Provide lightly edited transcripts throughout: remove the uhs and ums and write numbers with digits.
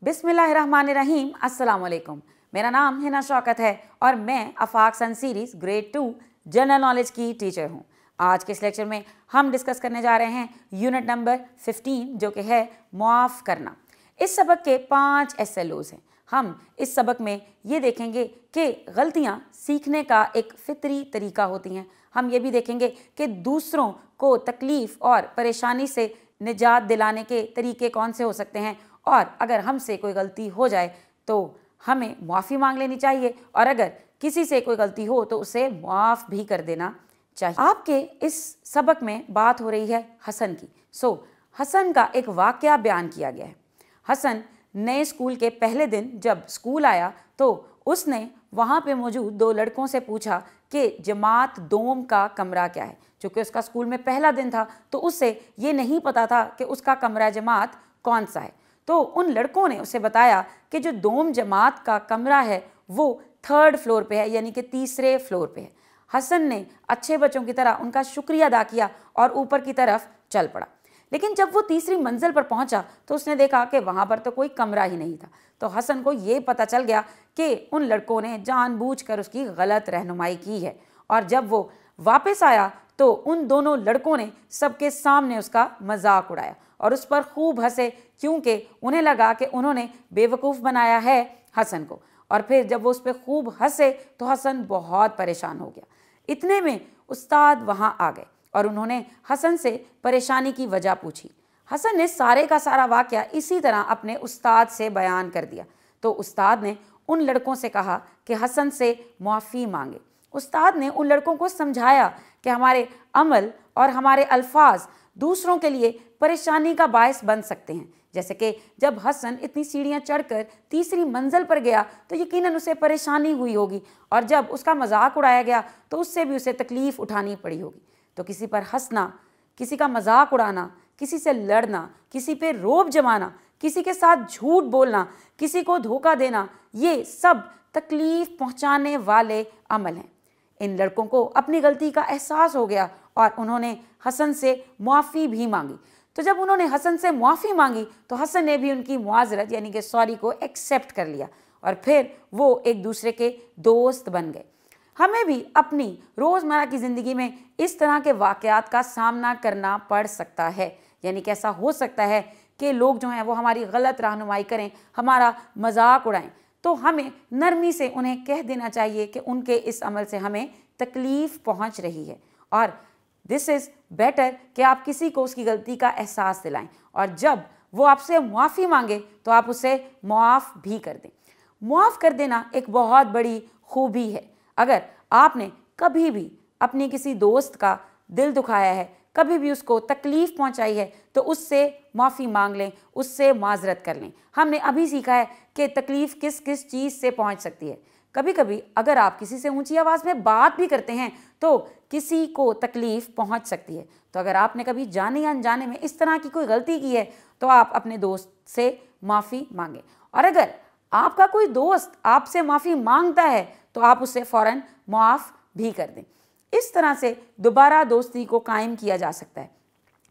बिस्मिल्लाहिर्रहमानिर्रहीम, अस्सलाम वालेकुम। मेरा नाम हिना शौकत है और मैं Afaq sun series grade 2 general knowledge की टीचर हूँ। आज के इस लेक्चर में हम डिस्कस करने जा रहे हैं यूनिट नंबर 15 जो कि है मुआफ़ करना। इस सबक के 5 SLOs हैं। हम इस सबक में ये देखेंगे कि गलतियाँ सीखने का एक फ़ितरी तरीका होती हैं। हम ये भी देखेंगे कि दूसरों को तकलीफ़ और परेशानी से निजात दिलाने के तरीके कौन से हो सकते हैं, और अगर हमसे कोई गलती हो जाए तो हमें माफ़ी मांग लेनी चाहिए, और अगर किसी से कोई गलती हो तो उसे माफ़ भी कर देना चाहिए। आपके इस सबक में बात हो रही है हसन की। हसन का एक वाक़या बयान किया गया है। हसन नए स्कूल के पहले दिन जब स्कूल आया तो उसने वहाँ पे मौजूद 2 लड़कों से पूछा कि जमात दोम का कमरा क्या है। चूँकि उसका स्कूल में पहला दिन था तो उसे ये नहीं पता था कि उसका कमरा जमात कौन सा है। तो उन लड़कों ने उसे बताया कि जो दोम जमात का कमरा है वो 3rd फ्लोर पे है, यानी कि 3रे फ्लोर पे है। हसन ने अच्छे बच्चों की तरह उनका शुक्रिया अदा किया और ऊपर की तरफ चल पड़ा। लेकिन जब वो 3री मंजिल पर पहुंचा तो उसने देखा कि वहाँ पर तो कोई कमरा ही नहीं था। तो हसन को ये पता चल गया कि उन लड़कों ने जानबूझकर उसकी गलत रहनुमाई की है। और जब वो वापस आया तो उन दोनों लड़कों ने सबके सामने उसका मजाक उड़ाया और उस पर खूब हंसे, क्योंकि उन्हें लगा कि उन्होंने बेवकूफ़ बनाया है हसन को। और फिर जब वो उस पर खूब हंसे तो हसन बहुत परेशान हो गया। इतने में उस्ताद वहाँ आ गए और उन्होंने हसन से परेशानी की वजह पूछी। हसन ने सारे का सारा वाक़या इसी तरह अपने उस्ताद से बयान कर दिया। तो उस्ताद ने उन लड़कों से कहा कि हसन से माफ़ी मांगे। उस्ताद ने उन लड़कों को समझाया कि हमारे अमल और हमारे अल्फाज दूसरों के लिए परेशानी का बायस बन सकते हैं। जैसे कि जब हसन इतनी सीढ़ियाँ चढ़कर 3री मंजिल पर गया तो यकीनन उसे परेशानी हुई होगी, और जब उसका मजाक उड़ाया गया तो उससे भी उसे तकलीफ़ उठानी पड़ी होगी। तो किसी पर हंसना, किसी का मजाक उड़ाना, किसी से लड़ना, किसी पे रोब जमाना, किसी के साथ झूठ बोलना, किसी को धोखा देना, ये सब तकलीफ़ पहुँचाने वाले अमल हैं। इन लड़कों को अपनी गलती का एहसास हो गया और उन्होंने हसन से माफ़ी भी मांगी। तो जब उन्होंने हसन से माफ़ी मांगी तो हसन ने भी उनकी मुआज़रत यानी कि सॉरी को एक्सेप्ट कर लिया और फिर वो एक दूसरे के दोस्त बन गए। हमें भी अपनी रोज़मर्रा की ज़िंदगी में इस तरह के वाक़यात का सामना करना पड़ सकता है, यानी कि ऐसा हो सकता है कि लोग जो हैं वो हमारी गलत रहनुमाई करें, हमारा मजाक उड़ाएं। तो हमें नरमी से उन्हें कह देना चाहिए कि उनके इस अमल से हमें तकलीफ़ पहुंच रही है, और दिस इज़ बेटर कि आप किसी को उसकी गलती का एहसास दिलाएं, और जब वो आपसे माफ़ी मांगे तो आप उसे मुआफ़ भी कर दें। मुआफ़ कर देना एक बहुत बड़ी खूबी है। अगर आपने कभी भी अपने किसी दोस्त का दिल दुखाया है, कभी भी उसको तकलीफ़ पहुंचाई है, तो उससे माफ़ी मांग लें, उससे माजरत कर लें। हमने अभी सीखा है कि तकलीफ़ किस किस चीज़ से पहुंच सकती है। कभी कभी अगर आप किसी से ऊंची आवाज़ में बात भी करते हैं तो किसी को तकलीफ़ पहुंच सकती है। तो अगर आपने कभी जाने या अनजाने में इस तरह की कोई गलती की है तो आप अपने दोस्त से माफ़ी मांगें, और अगर आपका कोई दोस्त आपसे माफ़ी मांगता है तो आप उसे फ़ौरन माफ़ भी कर दें। इस तरह से दोबारा दोस्ती को कायम किया जा सकता है।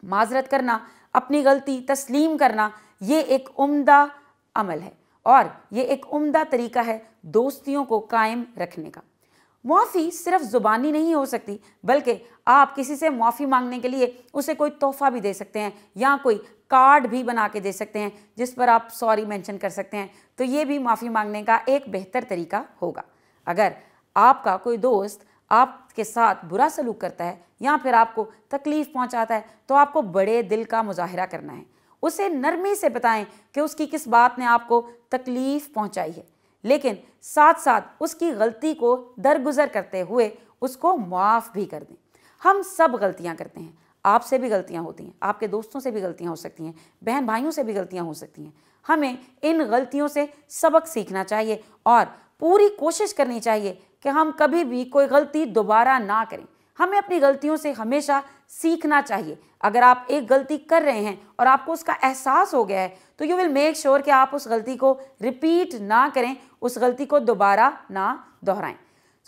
माजरत करना, अपनी गलती तस्लीम करना, ये एक उम्दा अमल है और ये एक उम्दा तरीका है दोस्तियों को कायम रखने का। मुआफ़ी सिर्फ ज़ुबानी नहीं हो सकती, बल्कि आप किसी से मुआफ़ी मांगने के लिए उसे कोई तोहफ़ा भी दे सकते हैं या कोई कार्ड भी बना के दे सकते हैं जिस पर आप सॉरी मेंशन कर सकते हैं। तो ये भी माफ़ी मांगने का एक बेहतर तरीका होगा। अगर आपका कोई दोस्त आपके साथ बुरा सलूक करता है या फिर आपको तकलीफ़ पहुंचाता है तो आपको बड़े दिल का मुजाहिरा करना है। उसे नरमी से बताएं कि उसकी किस बात ने आपको तकलीफ़ पहुंचाई है, लेकिन साथ साथ उसकी गलती को दरगुजर करते हुए उसको माफ़ भी कर दें। हम सब गलतियां करते हैं, आपसे भी गलतियां होती हैं, आपके दोस्तों से भी गलतियां हो सकती हैं, बहन भाइयों से भी गलतियां हो सकती हैं। हमें इन गलतियों से सबक सीखना चाहिए और पूरी कोशिश करनी चाहिए कि हम कभी भी कोई गलती दोबारा ना करें। हमें अपनी गलतियों से हमेशा सीखना चाहिए। अगर आप एक गलती कर रहे हैं और आपको उसका एहसास हो गया है तो यू विल मेक श्योर कि आप उस गलती को रिपीट ना करें, उस गलती को दोबारा ना दोहराएं।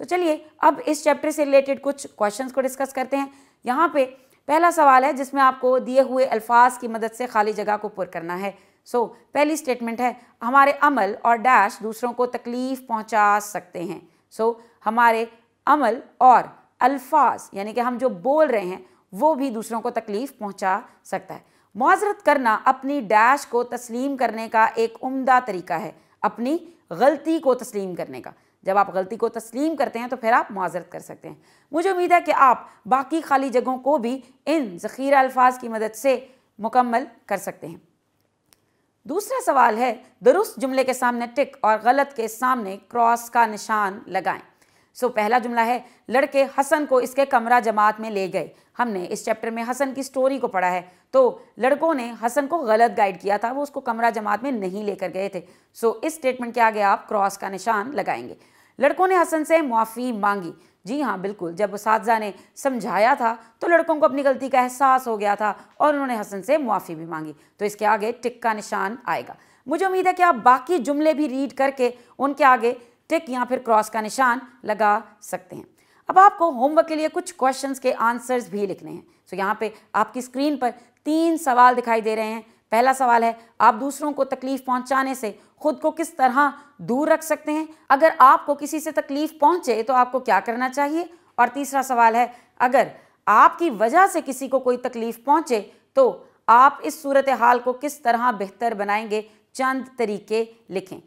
तो चलिए अब इस चैप्टर से रिलेटेड कुछ क्वेश्चंस को डिस्कस करते हैं। यहाँ पे पहला सवाल है जिसमें आपको दिए हुए अल्फाज की मदद से खाली जगह को पुर करना है। सो पहली स्टेटमेंट है हमारे अमल और डैश दूसरों को तकलीफ पहुंचा सकते हैं। सो हमारे अमल और अल्फाज यानी कि हम जो बोल रहे हैं वो भी दूसरों को तकलीफ पहुंचा सकता है। मुआज़रत करना अपनी डैश को तस्लीम करने का एक उम्दा तरीका है, अपनी गलती को तस्लीम करने का। जब आप गलती को तस्लीम करते हैं तो फिर आप मुआज़रत कर सकते हैं। मुझे उम्मीद है कि आप बाकी खाली जगहों को भी इन ज़ख़ीरा अल्फाज की मदद से मुकम्मल कर सकते हैं। दूसरा सवाल है दुरुस्त जुमले के सामने टिक और गलत के सामने क्रॉस का निशान लगाएं। सो पहला जुमला है लड़के हसन को इसके कमरा जमात में ले गए। हमने इस चैप्टर में हसन की स्टोरी को पढ़ा है, तो लड़कों ने हसन को गलत गाइड किया था, वो उसको कमरा जमात में नहीं लेकर गए थे। सो इस स्टेटमेंट के आगे आप क्रॉस का निशान लगाएंगे। लड़कों ने हसन से मुआफ़ी मांगी। जी हाँ, बिल्कुल, जब उस्ताज़ा ने समझाया था तो लड़कों को अपनी गलती का एहसास हो गया था और उन्होंने हसन से मुआफ़ी भी मांगी, तो इसके आगे टिक का निशान आएगा। मुझे उम्मीद है कि आप बाकी जुमले भी रीड करके उनके आगे टिक या फिर क्रॉस का निशान लगा सकते हैं। अब आपको होमवर्क के लिए कुछ क्वेश्चंस के आंसर्स भी लिखने हैं। तो यहाँ पे आपकी स्क्रीन पर 3 सवाल दिखाई दे रहे हैं। पहला सवाल है आप दूसरों को तकलीफ पहुंचाने से खुद को किस तरह दूर रख सकते हैं? अगर आपको किसी से तकलीफ पहुंचे तो आपको क्या करना चाहिए? और तीसरा सवाल है अगर आपकी वजह से किसी को कोई तकलीफ पहुंचे तो आप इस सूरत हाल को किस तरह बेहतर बनाएंगे? चंद तरीके लिखें।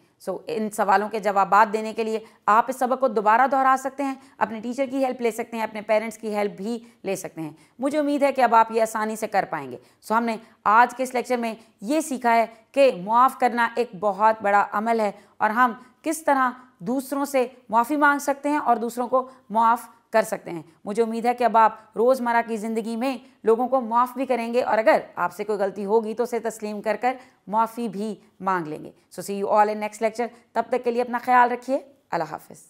इन सवालों के जवाब देने के लिए आप इस सबक को दोबारा दोहरा सकते हैं, अपने टीचर की हेल्प ले सकते हैं, अपने पेरेंट्स की हेल्प भी ले सकते हैं। मुझे उम्मीद है कि अब आप ये आसानी से कर पाएंगे। हमने आज के इस लेक्चर में ये सीखा है कि मुआफ़ करना एक बहुत बड़ा अमल है और हम किस तरह दूसरों से मुआफ़ी मांग सकते हैं और दूसरों को मुआफ़ कर सकते हैं। मुझे उम्मीद है कि अब आप रोज़मर्रा की ज़िंदगी में लोगों को मुआफ़ भी करेंगे और अगर आपसे कोई गलती होगी तो उसे तस्लीम कर कर मुआफ़ी भी मांग लेंगे। See you all in next lecture. तब तक के लिए अपना ख्याल रखिए। अल्लाह हाफ़िज़।